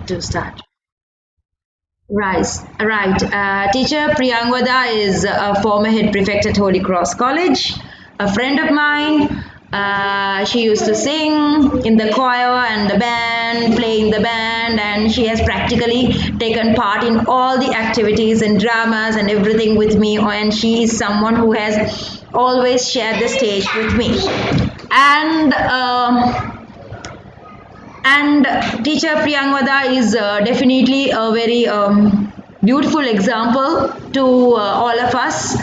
to start. Right, right. Teacher Priyangvada is a former head prefect at Holy Cross College, a friend of mine. She used to sing in the choir and the band, playing the band, and she has practically taken part in all the activities and dramas and everything with me. And she is someone who has always shared the stage with me. And teacher Priyangvada is definitely a very beautiful example to all of us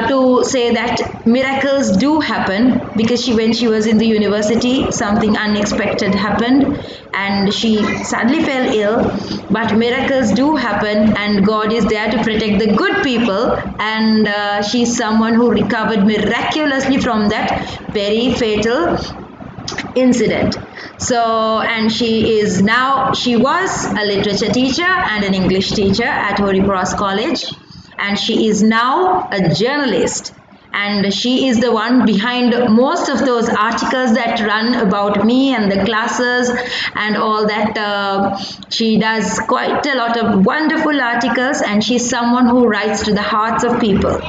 to say that miracles do happen, because when she was in the university, something unexpected happened and she suddenly fell ill. But miracles do happen, and God is there to protect the good people, and she's someone who recovered miraculously from that very fatal incident. So, and she was a literature teacher and an English teacher at Holy Cross College, and she is now a journalist, and she is the one behind most of those articles that run about me and the classes and all that. She does quite a lot of wonderful articles, and she's someone who writes to the hearts of people.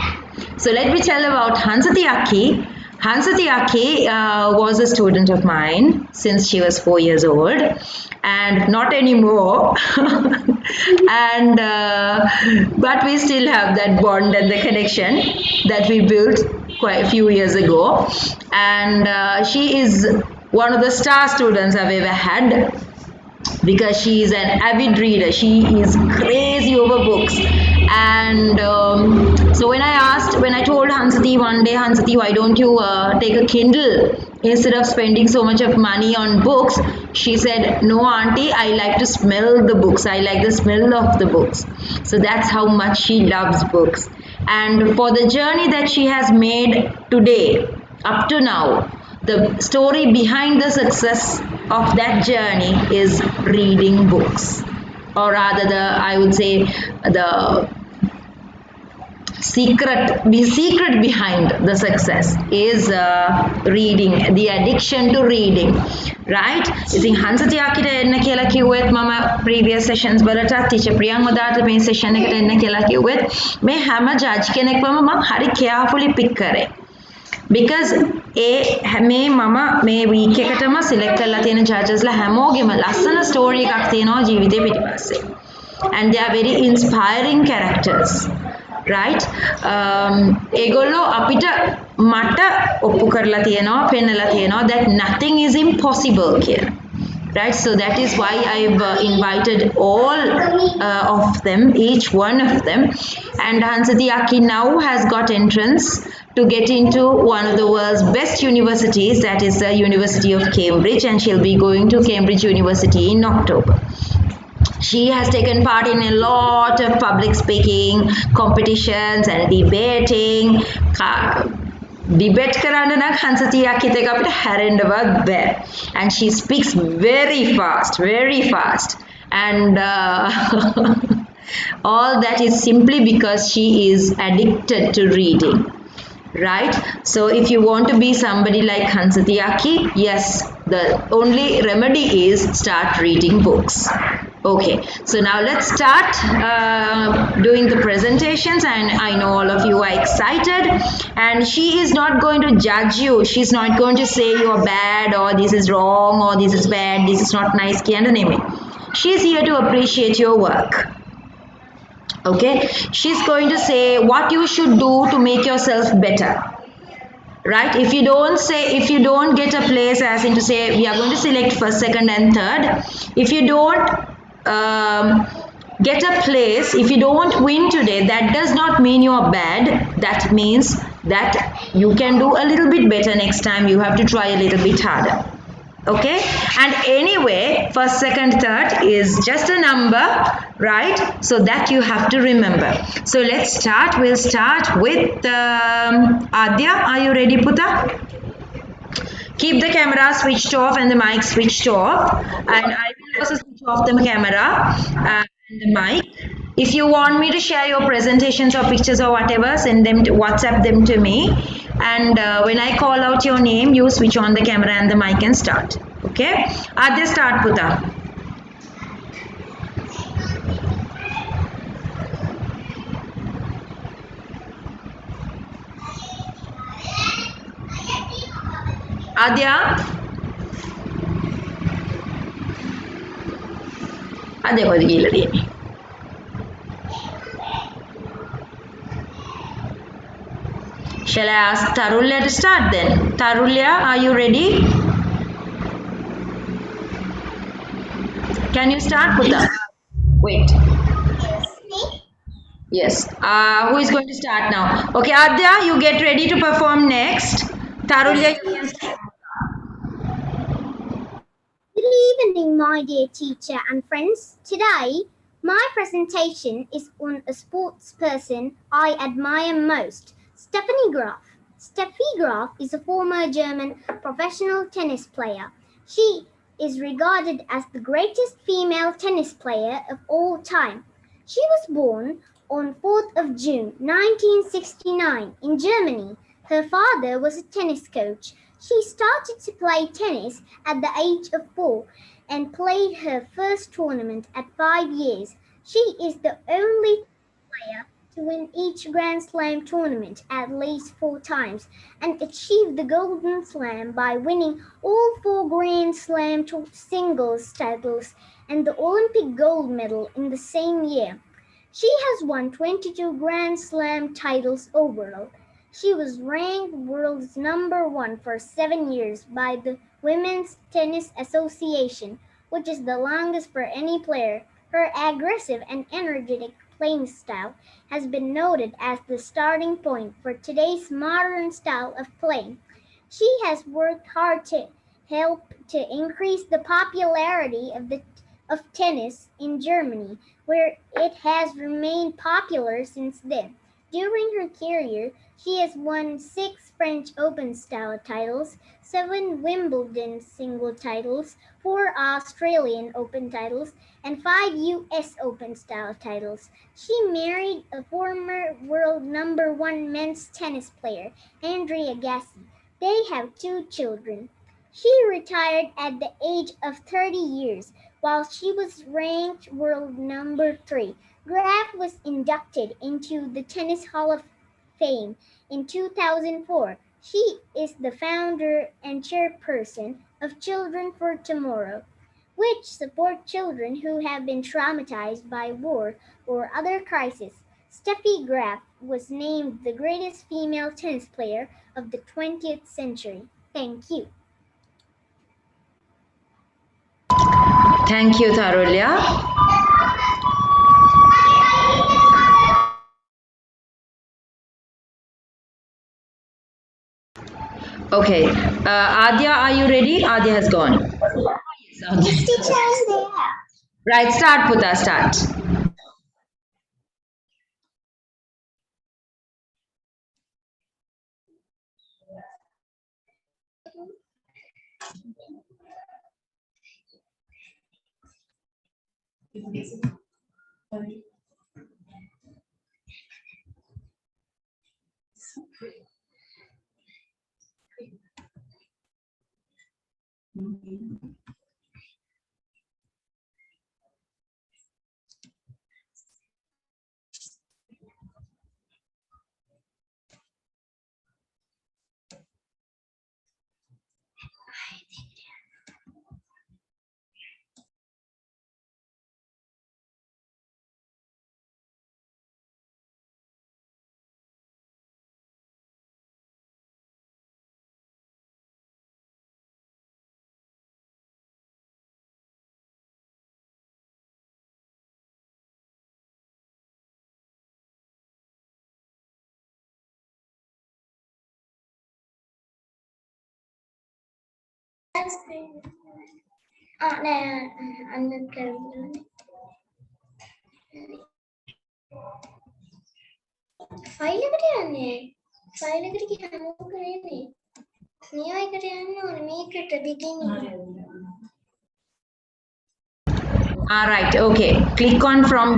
So let me tell about Hansati Aki. Hansati Aki was a student of mine since she was 4 years old, and not anymore. and But we still have that bond and the connection that we built quite a few years ago. And she is one of the star students I've ever had, because she is an avid reader. She is crazy over books. And so when I told Hansati one day, Hansati, why don't you take a Kindle instead of spending so much of money on books? She said, no auntie, I like to smell the books. I like the smell of the books. So that's how much she loves books. And for the journey that she has made today, up to now, the story behind the success of that journey is reading books, or rather, I would say the secret behind the success is reading, the addiction to reading, right? ඉතින් Hansati Akita එන්න කියලා කිව්වෙත් මම previous sessions වලට teacher Priyangadata මේ session එකට එන්න කියලා කිව්වෙත් මේ හැම judge කෙනෙක්වම මම හරි carefully pick කරේ. Because මේ week එකටම select කරලා තියෙන judges ලා හැමෝගෙම ලස්සන story එකක් තියෙනවා ජීවිතේ පිටිපස්සේ. And they are very inspiring characters, right? ඒගොල්ලෝ අපිට මට ඔප්පු කරලා තියෙනවා, පෙන්නලා තියෙනවා that nothing is impossible here. Right, so that is why I've invited all of them, each one of them. And Hansati Aki now has got entrance to get into one of the world's best universities, that is the University of Cambridge, and she'll be going to Cambridge University in October. She has taken part in a lot of public speaking competitions and debating. Debate කරන්න නම් Hansati Akita එක අපිට හැරෙන්නවත් බෑ. And she speaks very fast, and all that is simply because she is addicted to reading, right? So if you want to be somebody like Hansati Aki, yes, the only remedy is start reading books. Okay, so now let's start doing the presentations, and I know all of you are excited, and she is not going to judge you. She's not going to say you're bad, or this is wrong, or this is bad, this is not nice. She's here to appreciate your work. Okay, she's going to say what you should do to make yourself better. Right, if you don't get a place, as in to say we are going to select first, second and third, if you don't get a place, if you don't win today, that does not mean you are bad. That means that you can do a little bit better next time. You have to try a little bit harder. Okay, and anyway, first, second, third is just a number, right? So that you have to remember. So let's start. We'll start with Adya. Are you ready, Puta? Keep the camera switched off and the mic switched off, and I will also switch off the camera and the mic. If you want me to share your presentations or pictures or whatever, send them to WhatsApp them to me, and when I call out your name, you switch on the camera and the mic and start. Okay, Adya, start, Puta. Adya? Adya කොහෙද ගිහිල්ලා තියෙන්නේ? Shall I ask Tarulya to start then? Tarulya, are you ready? Can you start, Putta? Wait. Yes. Who is going to start now? Okay, Adya, you get ready to perform next. Tarulya, you can start. Good evening, my dear teacher and friends. Today, my presentation is on a sports person I admire most, Stephanie Graf. Steffi Graf is a former German professional tennis player. She is regarded as the greatest female tennis player of all time. She was born on 4th of June 1969 in Germany. Her father was a tennis coach. She started to play tennis at the age of 4 and played her first tournament at 5 years. She is the only player to win each Grand Slam tournament at least 4 times and achieved the Golden Slam by winning all 4 Grand Slam singles titles and the Olympic gold medal in the same year. She has won 22 Grand Slam titles overall. She was ranked world's #1 for 7 years by the Women's Tennis Association, which is the longest for any player. Her aggressive and energetic playing style has been noted as the starting point for today's modern style of play. She has worked hard to help to increase the popularity of tennis in Germany, where it has remained popular since then. During her career, she has won 6 French Open style titles, 7 Wimbledon single titles, 4 Australian Open titles, and 5 US Open style titles. She married a former world #1 men's tennis player, Andre Agassi. They have 2 children. She retired at the age of 30 years while she was ranked world #3. Graf was inducted into the Tennis Hall of Fame in 2004. She is the founder and chairperson of Children for Tomorrow, which support children who have been traumatized by war or other crises. Steffi Graf was named the greatest female tennis player of the 20th century. Thank you. Thank you, Tarulya. Okay, Adya, are you ready? Adya has gone. Yes, Adya. Yes, teacher is there. Right, start, Putta, start. File එකට යන්නේ file එකට ගියාම මොකද වෙන්නේ නියෝ එකට යන්න ඕනේ මේකට beginning All right, okay. Click on from.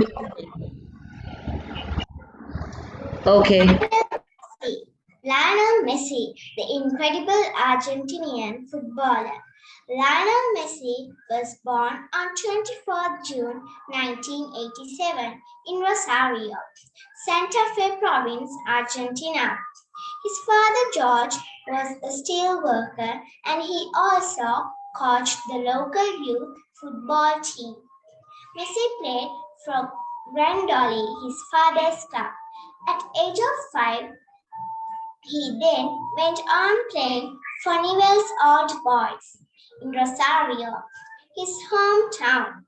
Okay. Lionel Messi, the incredible Argentinian footballer. Lionel Messi was born on 24th June 1987 in Rosario, Santa Fe province, Argentina. His father, George, was a steel worker and he also coached the local youth football team. Messi played for Grandoli, his father's club. At age of 5, he then went on playing for Newell's Old Boys in Rosario, his hometown.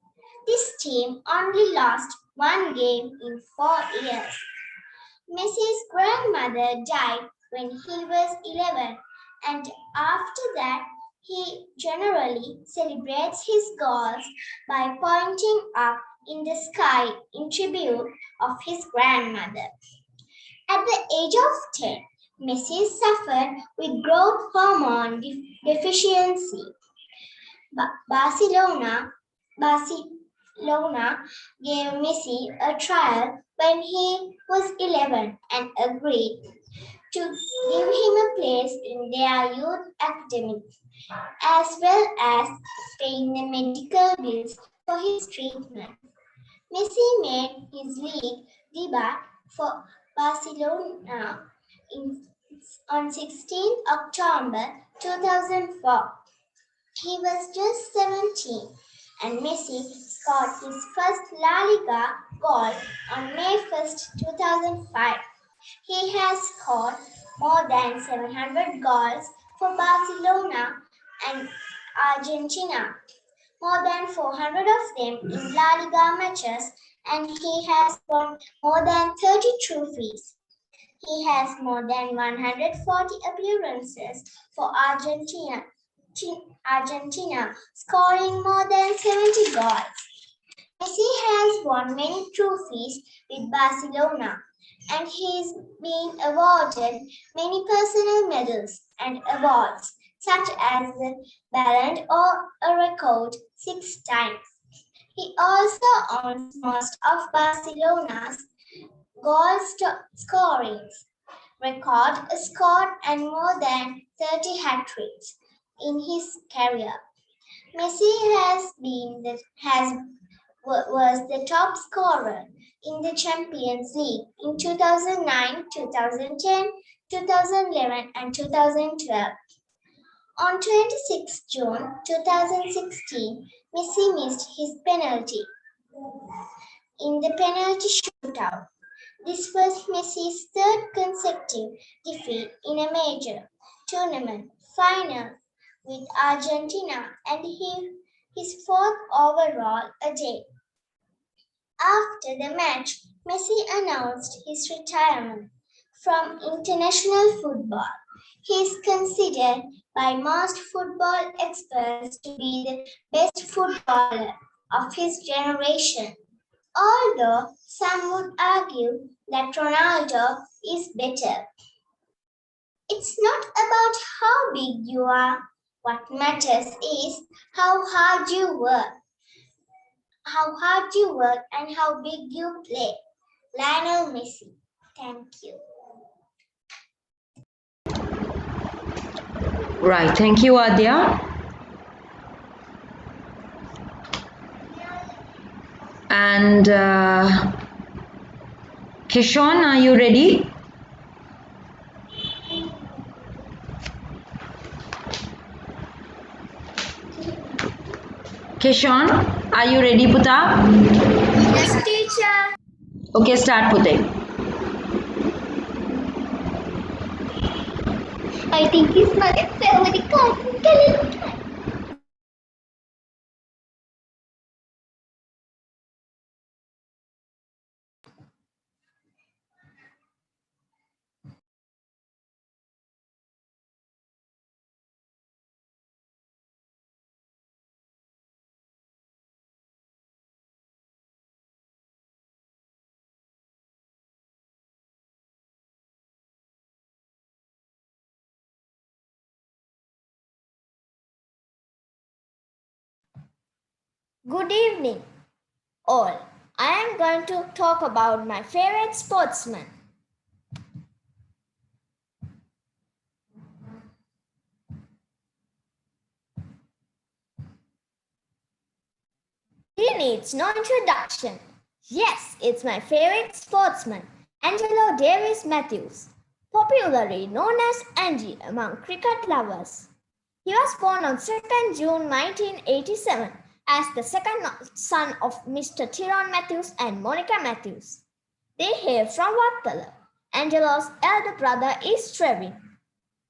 This team only lost one game in 4 years. Messi's grandmother died when he was 11, and after that, he generally celebrates his goals by pointing up in the sky in tribute of his grandmother. At the age of 10, Messi suffered with growth hormone deficiency. Barcelona gave Messi a trial when he was 11 and agreed to give him a place in their youth academy, as well as paying the medical bills for his treatment. Messi made his league debut for Barcelona on 16 October 2004. He was just 17 and Messi scored his first La Liga goal on May 1st, 2005. He has scored more than 700 goals for Barcelona and Argentina, more than 400 of them in La Liga matches, and he has won more than 30 trophies. He has more than 140 appearances for Argentina, scoring more than 70 goals. Messi has won many trophies with Barcelona, and he's been awarded many personal medals and awards, such as the Ballon d'Or, a record 6 times. He also owns most of Barcelona's goal scorings record, scored and more than 30 hat-tricks in his career. Messi was the top scorer in the Champions League in 2009, 2010, 2011 and 2012. On 26 June 2016, Messi missed his penalty in the penalty shootout. This was Messi's third consecutive defeat in a major tournament final with Argentina and his fourth overall a day. After the match, Messi announced his retirement from international football. He is considered by most football experts to be the best footballer of his generation, although some would argue that Ronaldo is better. It's not about how big you are. What matters is how hard you work and how big you play. Lionel Messi. Thank you. Right. Thank you, Adya. And Kishon, are you ready? Kishon, are you ready, Puta? Yes, teacher. Okay, start, Pute. I think he's my favorite cartoon. Good evening, all. I am going to talk about my favorite sportsman. He needs no introduction. Yes, it's my favorite sportsman, Angelo Davis Matthews. popularly known as Angie among cricket lovers. He was born on 2nd June 1987 as the second son of Mr. Tyrone Matthews and Monica Matthews. They hail from Wattala. Angelo's elder brother is Trevin.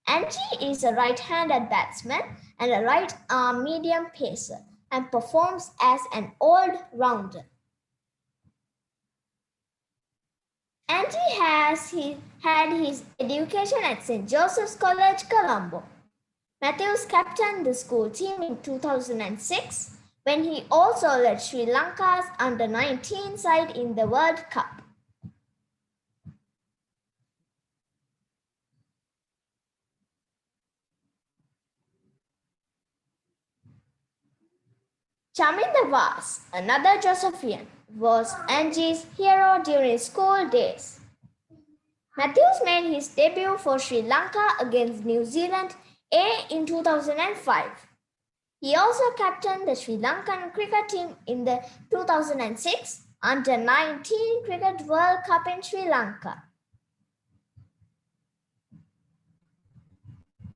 Angie is a right-handed batsman and a right-arm medium pacer and performs as an all-rounder. Angie had his education at St. Joseph's College, Colombo. Matthews captained the school team in 2006 when he also led Sri Lanka's under-19 side in the World Cup. Chaminda Vas, another Josephian, was Angie's hero during school days. Matthews made his debut for Sri Lanka against New Zealand A in 2005. He also captained the Sri Lankan cricket team in the 2006 Under-19 Cricket World Cup in Sri Lanka.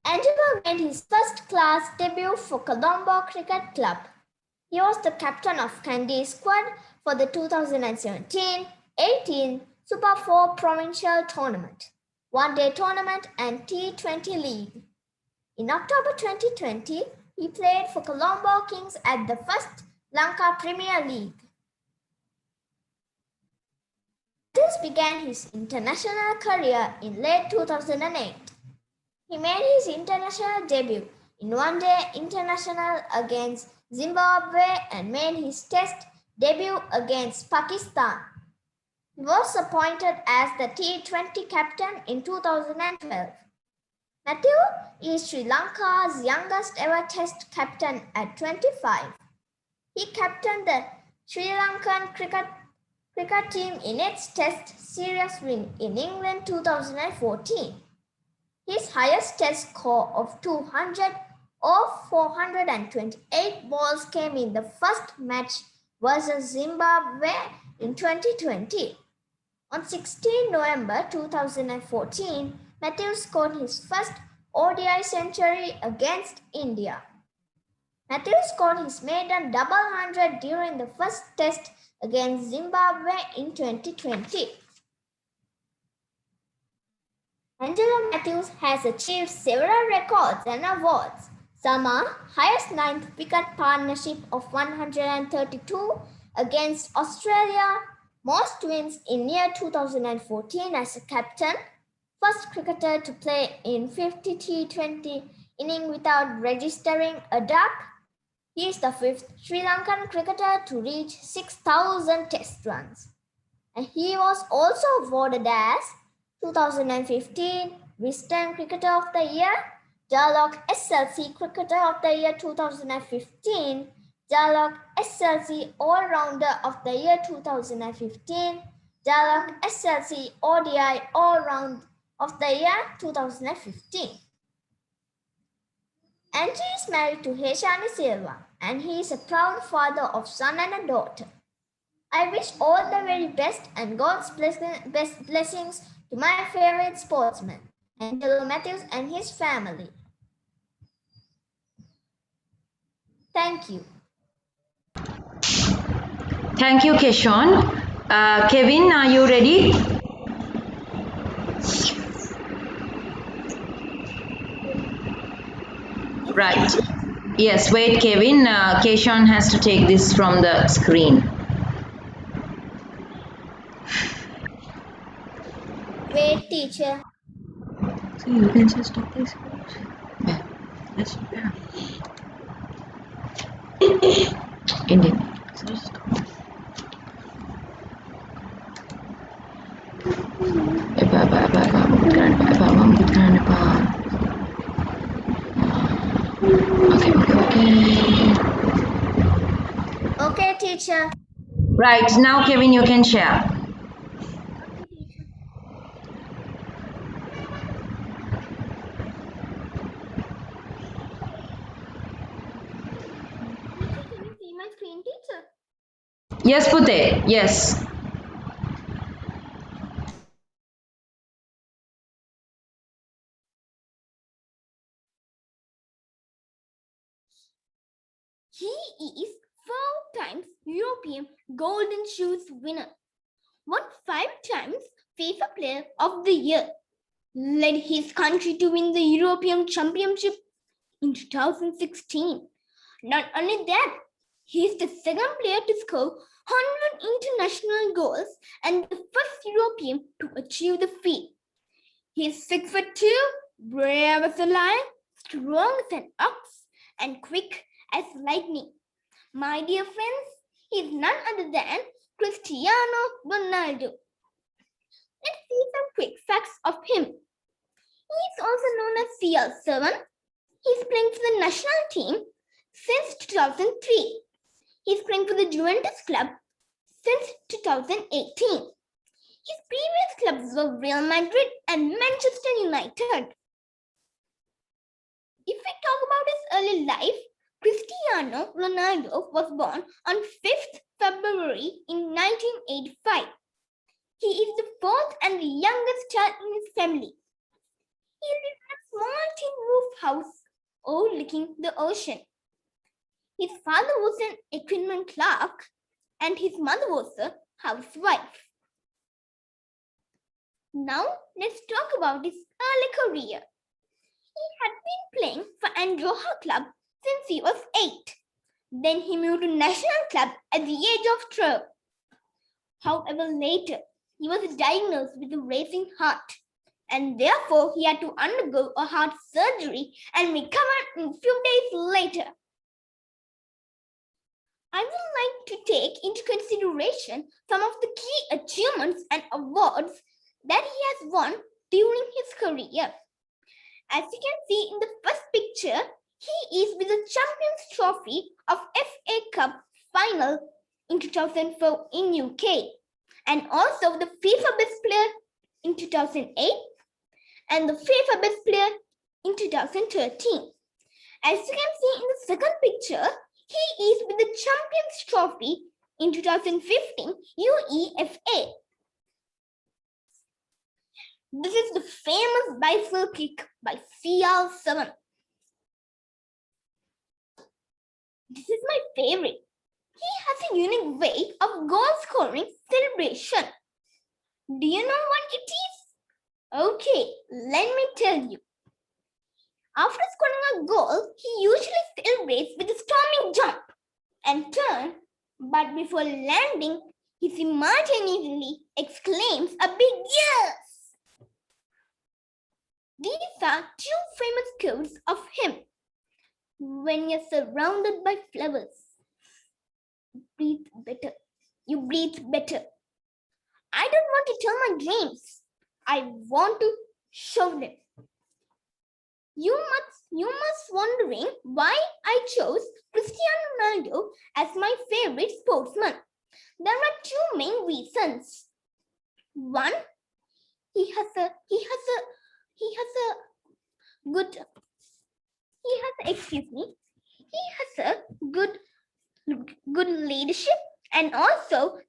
Angelo made his first-class debut for Colombo Cricket Club. He was the captain of Kandy squad for the 2017-18 Super 4 Provincial Tournament, One-Day Tournament and T20 League. In October 2020, he played for Colombo Kings at the first Lanka Premier League. Matthews began his international career in late 2008. He made his international debut in One-Day International against Zimbabwe and made his Test debut against Pakistan. He was appointed as the T20 captain in 2012. Matthew is Sri Lanka's youngest ever Test captain at 25. He captained the Sri Lankan cricket team in its Test series win in England 2014. His highest Test score of 200 of 428 balls came in the first match versus Zimbabwe in 2020. On 16 November 2014, Matthews scored his first ODI century against India. Matthews scored his maiden double hundred during the first Test against Zimbabwe in 2020. Angelo Matthews has achieved several records and awards. Some are highest ninth wicket partnership of 132 against Australia, most wins in year 2014 as a captain, first cricketer to play in 50 T20 innings without registering a duck. He is the fifth Sri Lankan cricketer to reach 6,000 test runs. And he was also awarded as 2015 Wisden Cricketer of the Year, Dialog SLC Cricketer of the Year 2015, Dialog SLC All-Rounder of the Year 2015, Dialog SLC ODI All-Round of the Year 2015. Angie is married to Heshani Silva and he is a proud father of son and a daughter. I wish all the very best and God's blessings to my favorite sportsman, Angelo Matthews and his family. Thank you. Thank you, Keshawn. Kevin, are you ready? Right. Yes, wait, Kevin. Keshawn has to take this from the screen. Wait, teacher. So you can just stop this. Yeah. Yes. Yeah. Indian. So just stop. Okay, teacher. Right, now Kevin, you can share. Can you see my screen, teacher? Yes, Pute. Yes. is 4 times European Golden Shoes winner, won 5 times FIFA Player of the Year, led his country to win the European Championship in 2016. Not only that, he is the second player to score 100 international goals and the first European to achieve the feat. He is 6'2", brave as a lion, strong as an ox, and quick as lightning. My dear friends, he is none other than Cristiano Ronaldo. Let's see some quick facts of him. He is also known as CR7. He is playing for the national team since 2003. He is playing for the Juventus club since 2018. His previous clubs were Real Madrid and Manchester United. If we talk about his early life, Cristiano Ronaldo was born on 5th February in 1985. He is the fourth and the youngest child in his family. He lived in a small tin roof house overlooking the ocean. His father was an equipment clerk and his mother was a housewife. Now let's talk about his early career. He had been playing for Andorra club since he was 8. Then he moved to national club at the age of 12. However, later he was diagnosed with a racing heart, and therefore he had to undergo a heart surgery and recovered a few days later. I would like to take into consideration some of the key achievements and awards that he has won during his career. As you can see in the first picture, he is with the Champions Trophy of FA Cup final in 2004 in UK, and also the FIFA Best Player in 2008 and the FIFA Best Player in 2013. As you can see in the second picture, he is with the Champions Trophy in 2015 UEFA. This is the famous bicycle kick by CR7. This is my favorite. He has a unique way of goal scoring celebration. Do you know what it is? Okay, let me tell you. After scoring a goal, he usually celebrates with a storming jump and turn, but before landing, he simultaneously exclaims a big yes. These are 2 famous quotes of him. When you're surrounded by flowers, breathe better. You breathe better. I don't want to tell my dreams. I want to show them. You must wondering why I chose Cristiano Ronaldo as my favorite sportsman. There are 2 main reasons. One, he has a good leadership, and also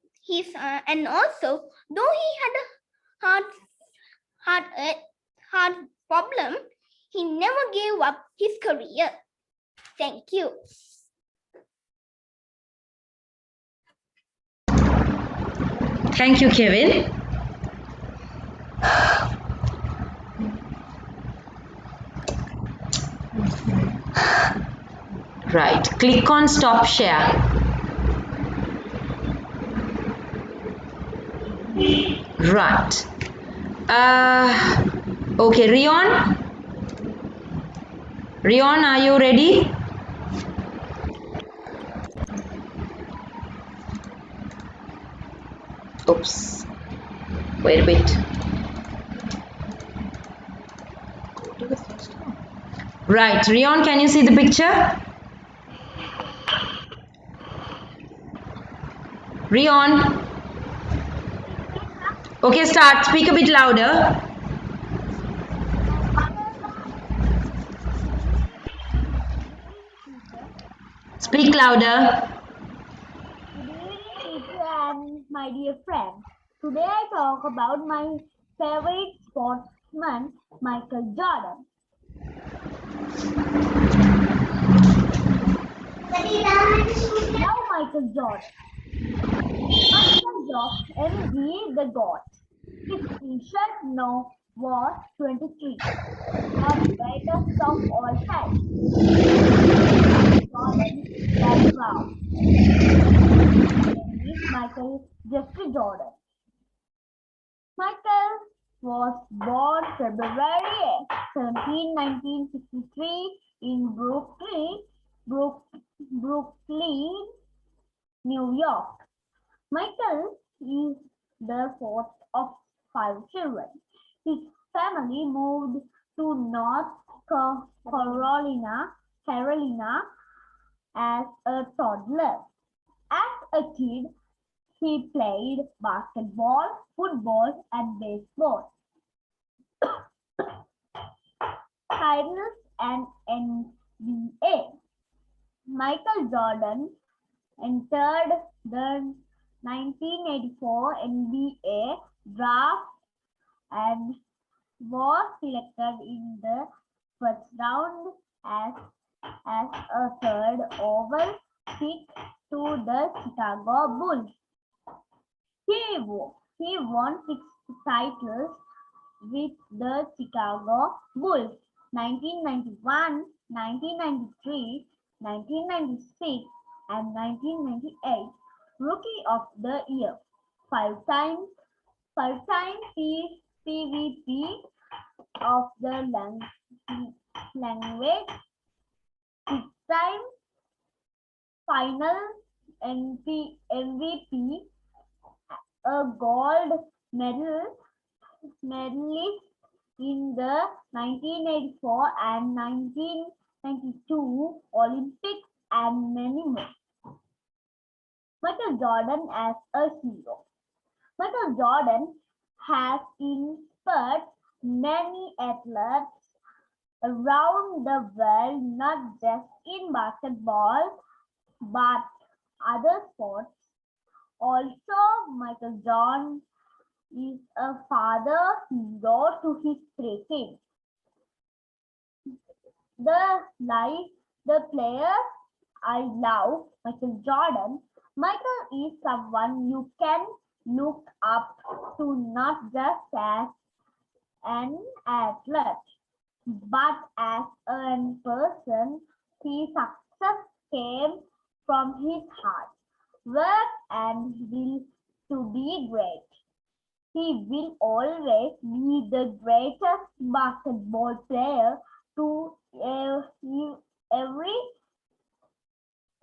though he had a hard problem, he never gave up his career. Thank you. Thank you, Kevin. Right, click on stop share. Right. Okay, Rion, are you ready? Oops. Wait a bit. Right, Rion, can you see the picture? Rion. Okay, start. Speak a bit louder. Speak louder. Good evening, teacher and my dear friend. Today I talk about my favorite sportsman, Michael Jordan. Now Michael Jordan. Michael Jordan, MV the God. His t-shirt now was 23. The greatest of all time. Jordan background. Is Michael Jeffrey Jordan. Michael was born February 17, 1963 in Brooklyn, New York. Michael is the fourth of 5 children. His family moved to North Carolina as a toddler. As a kid, he played basketball, football, and baseball. Titles and NBA. Michael Jordan entered the 1984 NBA draft and was selected in the first round as a third overall pick to the Chicago Bulls. He won 6 titles with the Chicago Bulls: 1991, 1993, 1996, and 1998. Rookie of the Year, 5-time PVP of the language, 6-time final MVP, a gold medalist in the 1984 and 1992 Olympics, and many more. Michael Jordan as a hero. Michael Jordan has inspired many athletes around the world, not just in basketball, but other sports. Also, Michael Jordan is a father hero to his 3 kids. The player I love, Michael Jordan. Michael is someone you can look up to, not just as an athlete, but as a person. His success came from his hard work and will to be great. He will always be the greatest basketball player to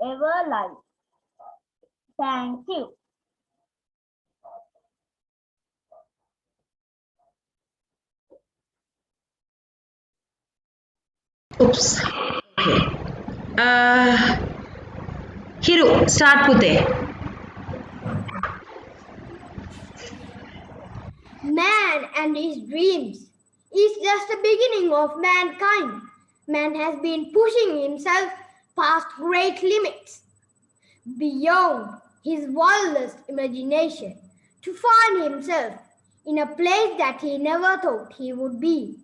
ever live. Thank you. Oops. Okay. Hiru, start Pute. Man and his dreams is just the beginning of mankind. Man has been pushing himself past great limits, beyond his wildest imagination, to find himself in a place that he never thought he would be.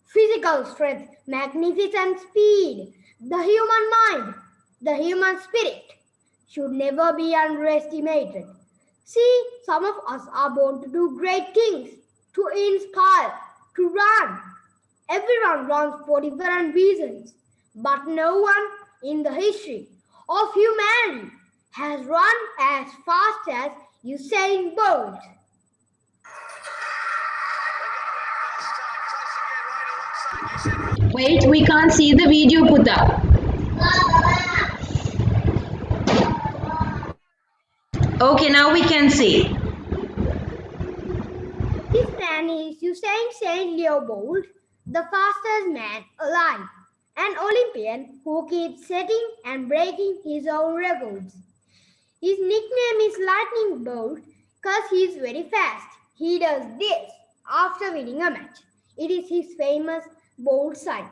Physical strength, magnificent speed, the human mind, the human spirit should never be underestimated. See, some of us are born to do great things, to inspire, to run. Everyone runs for different reasons, but no one in the history of humanity has run as fast as Usain Bolt. Wait, we can't see the video, Putta. Okay, now we can see. This man is Usain Bolt, the fastest man alive, an Olympian who keeps setting and breaking his own records. His nickname is Lightning Bolt because he's very fast. He does this after winning a match. It is his famous Bolt sign.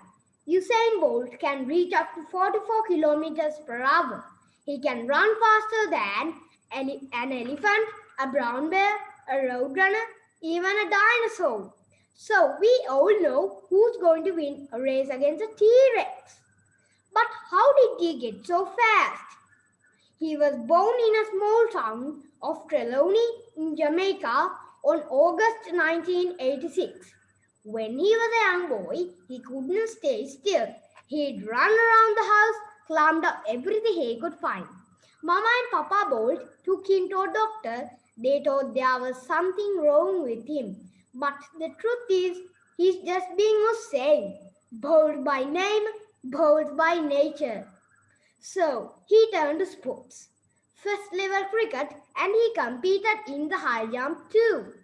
Usain Bolt can reach up to 44 kilometers per hour. He can run faster than an elephant, a brown bear, a roadrunner, even a dinosaur. So we all know who's going to win a race against a T-Rex. But how did he get so fast? He was born in a small town of Trelawney in Jamaica on August 1986. When he was a young boy, he couldn't stay still. He'd run around the house, climbed up everything he could find. Mama and Papa Bolt took him to a doctor. They thought there was something wrong with him. But the truth is, he's just being the same. Bold by name, bold by nature. So he turned to sports. First level cricket, and he competed in the high jump too.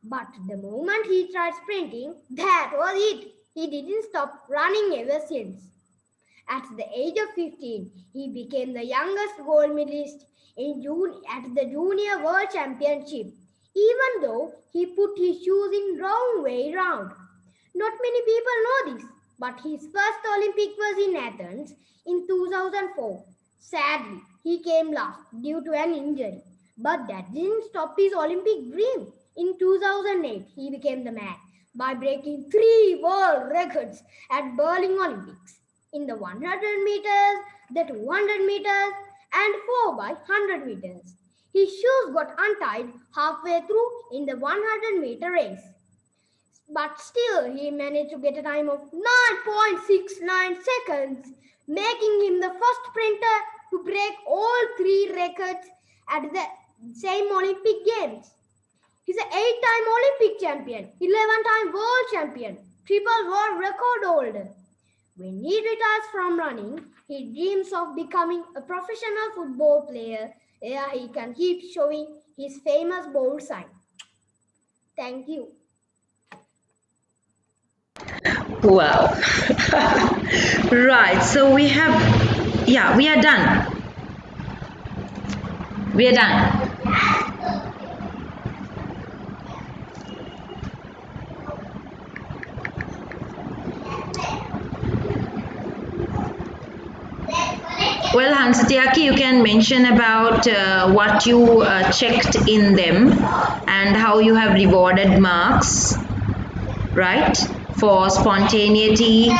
But the moment he tried sprinting, that was it. He didn't stop running ever since. At the age of 15, he became the youngest gold medalist at the Junior World Championship, even though he put his shoes in wrong way round. Not many people know this, but his first Olympic was in Athens in 2004. Sadly, he came last due to an injury, but that didn't stop his Olympic dream. In 2008, he became the man by breaking 3 world records at Berlin Olympics in the 100 meters, the 200 meters, and 4 by 100 meters. His shoes got untied halfway through in the 100-meter race. But still, he managed to get a time of 9.69 seconds, making him the first sprinter to break all 3 records at the same Olympic Games. He's an 8-time Olympic champion, 11-time world champion, triple world record holder. When he retires from running, he dreams of becoming a professional football player where he can keep showing his famous bold sign. Thank you. Wow. Right, so we are done. We are done. Well, Hansatiaki, you can mention about what you checked in them and how you have rewarded marks, right, for spontaneity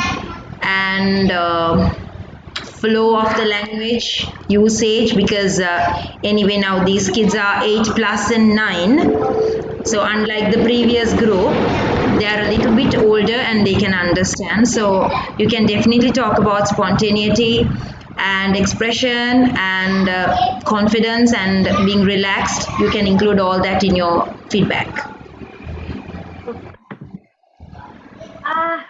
and flow of the language usage, because anyway now these kids are 8 plus and 9, so unlike the previous group they are a little bit older and they can understand, so you can definitely talk about spontaneity and expression and confidence and being relaxed. You can include all that in your feedback.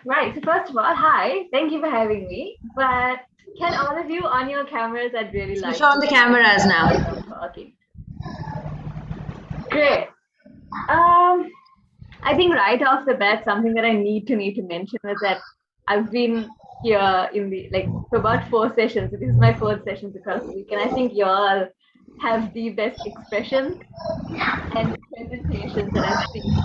Right. So first of all, hi. Thank you for having me. But can all of you on your cameras? I'd really like. Switch on the cameras now. Okay. Great. I think right off the bat, something that I need to mention is that I've been here in the for about 4 sessions. So this is my 4th session across the week, and I think you all have the best expressions and presentations that I've seen.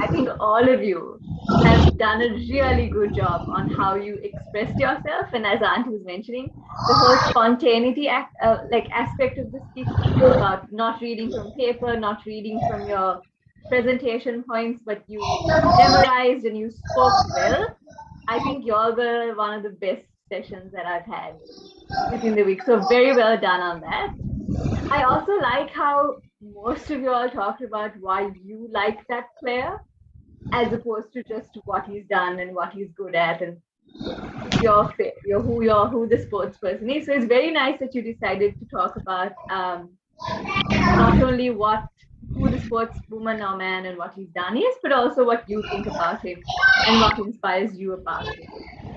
I think all of you have done a really good job on how you expressed yourself, and as Auntie was mentioning, the whole spontaneity aspect of the speech about not reading from paper, not reading from your presentation points, but you memorized and you spoke well. I think y'all were one of the best sessions that I've had within the week. So very well done on that. I also like how most of you all talked about why you like that player, as opposed to just what he's done and what he's good at and who the sports person is. So it's very nice that you decided to talk about not only who the sportswoman or man and what he's done is, but also what you think about him and what inspires you about him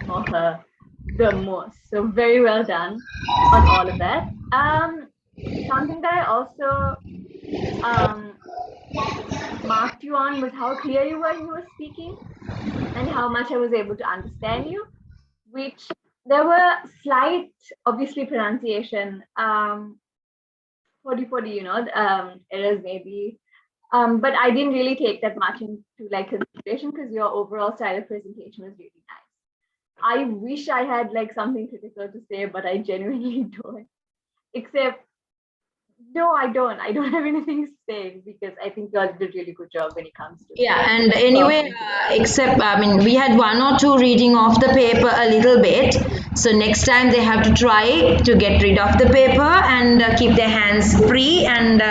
or her the most. So very well done on all of that. Something that I also marked you on was how clear you were when you were speaking and how much I was able to understand you, which there were slight, obviously, pronunciation 40, errors maybe. But I didn't really take that much into consideration because your overall style of presentation was really nice. I wish I had something critical to say, but I genuinely don't. Except No, I don't. I don't have anything to say because I think you all did a really good job when it comes to Yeah, and anyway, except, I mean, we had one or two reading off the paper a little bit. So next time they have to try to get rid of the paper and keep their hands free, and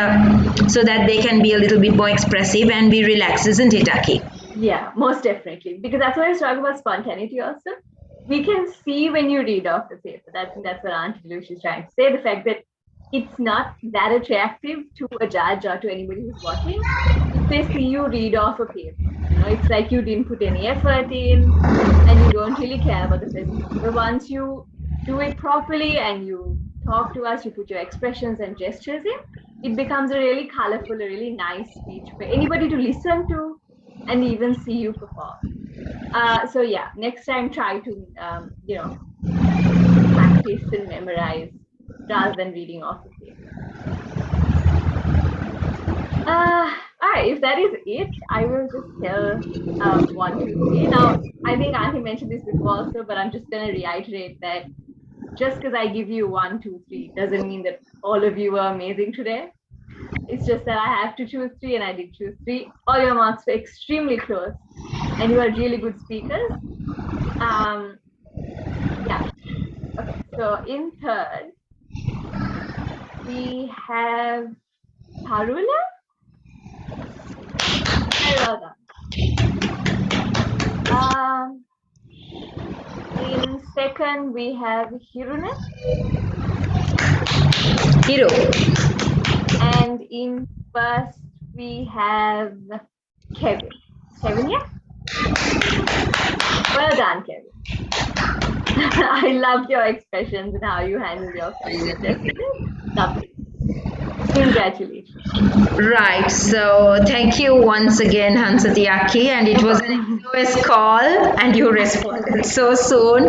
so that they can be a little bit more expressive and be relaxed, isn't it, Aki? Yeah, most definitely. Because that's why I was talking about spontaneity also. We can see when you read off the paper. That's what Aunt Lucy is trying to say. The fact that it's not that attractive to a judge or to anybody who's watching if they see you read off a paper. It's like you didn't put any effort in and you don't really care about the presentation. But once you do it properly and you talk to us, you put your expressions and gestures in, it becomes a really colorful, a really nice speech for anybody to listen to and even see you perform. So yeah, next time try to practice and memorize rather than reading off the paper. All right, if that is it, I will just tell 1, 2, 3. Now, I think Auntie mentioned this before also, but I'm just going to reiterate that just because I give you 1, 2, 3 doesn't mean that all of you were amazing today. It's just that I have to choose 3 and I did choose 3. All your marks were extremely close and you are really good speakers. Yeah. Okay, so in third, we have Tarula. Very well done. In second, we have Hirune. Hiro. And in first, we have Kevin. Kevin, yeah? Well done, Kevin. I loved your expressions and how you handled your questions yesterday. Lovely. Congratulations. Right, so thank you once again, Hansati Aki, and it was an SOS call, and you responded so soon.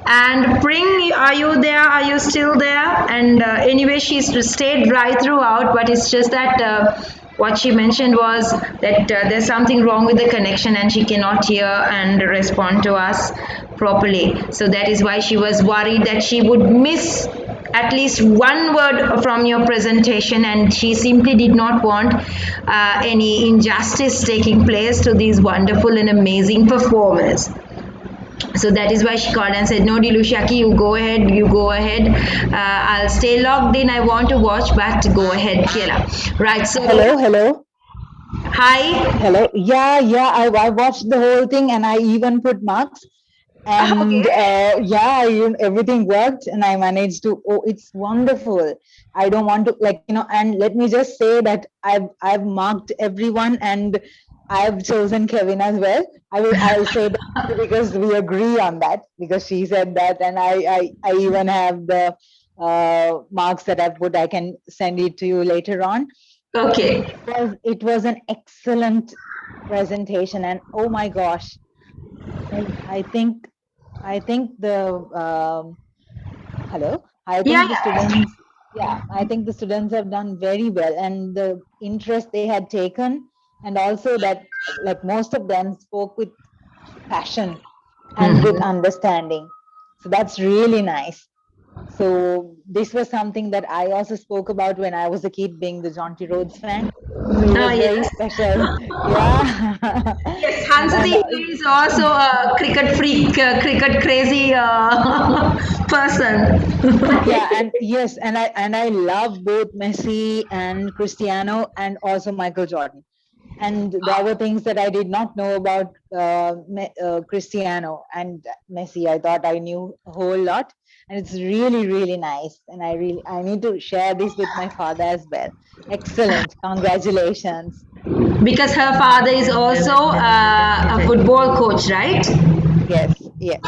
And Pring, are you there? Are you still there? And anyway, she's stayed right throughout, but it's just that what she mentioned was that there's something wrong with the connection and she cannot hear and respond to us properly. So that is why she was worried that she would miss at least one word from your presentation, and she simply did not want any injustice taking place to these wonderful and amazing performers. So that is why she called and said, no, Dilushaki, you go ahead. I'll stay logged in. I want to watch, but go ahead, Kira. Right, so. Hello. Hi. Hello. Yeah. I watched the whole thing and I even put marks. And everything worked and I managed to. Oh, it's wonderful. I don't want to and let me just say that I've marked everyone and I've chosen Kevin as well. I'll say that because we agree on that, because she said that, and I even have the marks that I've put. I can send it to you later on. Okay. It was an excellent presentation, and oh my gosh, I think the hello. I think the students. Yeah, I think the students have done very well, and the interest they had taken, and also that most of them spoke with passion and with understanding. So that's really nice. So this was something that I also spoke about when I was a kid, being the Jonty Rhodes fan. So it was very special. Yeah. Yes, Hansati is also a cricket freak, cricket crazy person. Yeah, and yes, and I love both Messi and Cristiano, and also Michael Jordan. And there were things that I did not know about Cristiano and Messi. I thought I knew a whole lot, and it's really, really nice. And I need to share this with my father as well. Excellent. Congratulations. Because her father is also a football coach, right? Yes, yes.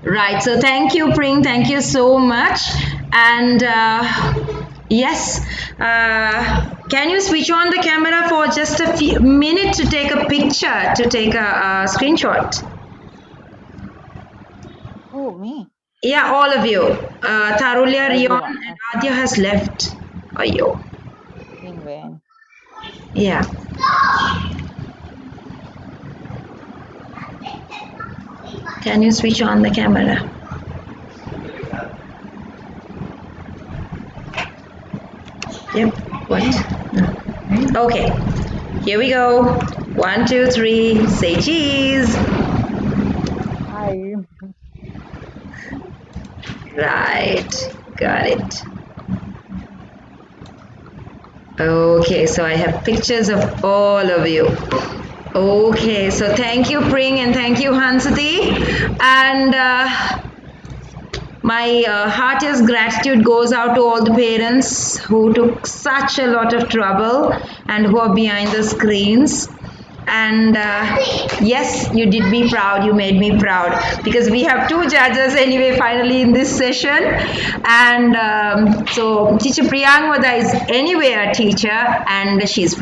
Right. So thank you, Pring. Thank you so much. And yes, can you switch on the camera for just a few minutes to take a picture, to take a screenshot? Oh, me? Yeah, all of you. Tarulya, Rion, and Adya has left. Ayo. In vain. Yeah. Can you switch on the camera? Yep. What? Okay. Here we go. 1, 2, 3. Say cheese. Hi. Right. Got it. Okay, so I have pictures of all of you. Okay, so thank you, Pring, and thank you, Hansati. And my heartiest gratitude goes out to all the parents who took such a lot of trouble and who are behind the screens. And yes, you did me proud, you made me proud, because we have 2 judges anyway finally in this session. And so teacher Priyangoda is anyway a teacher, and she's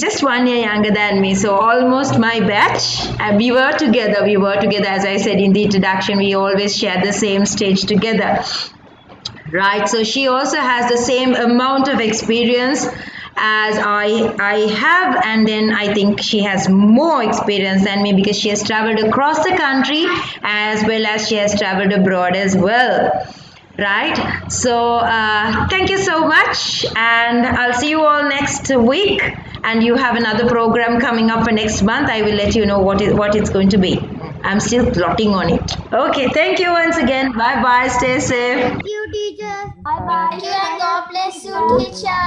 just 1 year younger than me, so almost my batch. And we were together, as I said in the introduction. We always shared the same stage together, right? So she also has the same amount of experience as I have, and then I think she has more experience than me because she has traveled across the country as well as she has traveled abroad as well, right? So thank you so much, and I'll see you all next week. And you have another program coming up for next month. I will let you know what it's going to be. I'm still plotting on it. Okay, thank you once again. Bye bye. Stay safe. Thank you, teachers. Bye bye. Thank you and God bless you, teacher.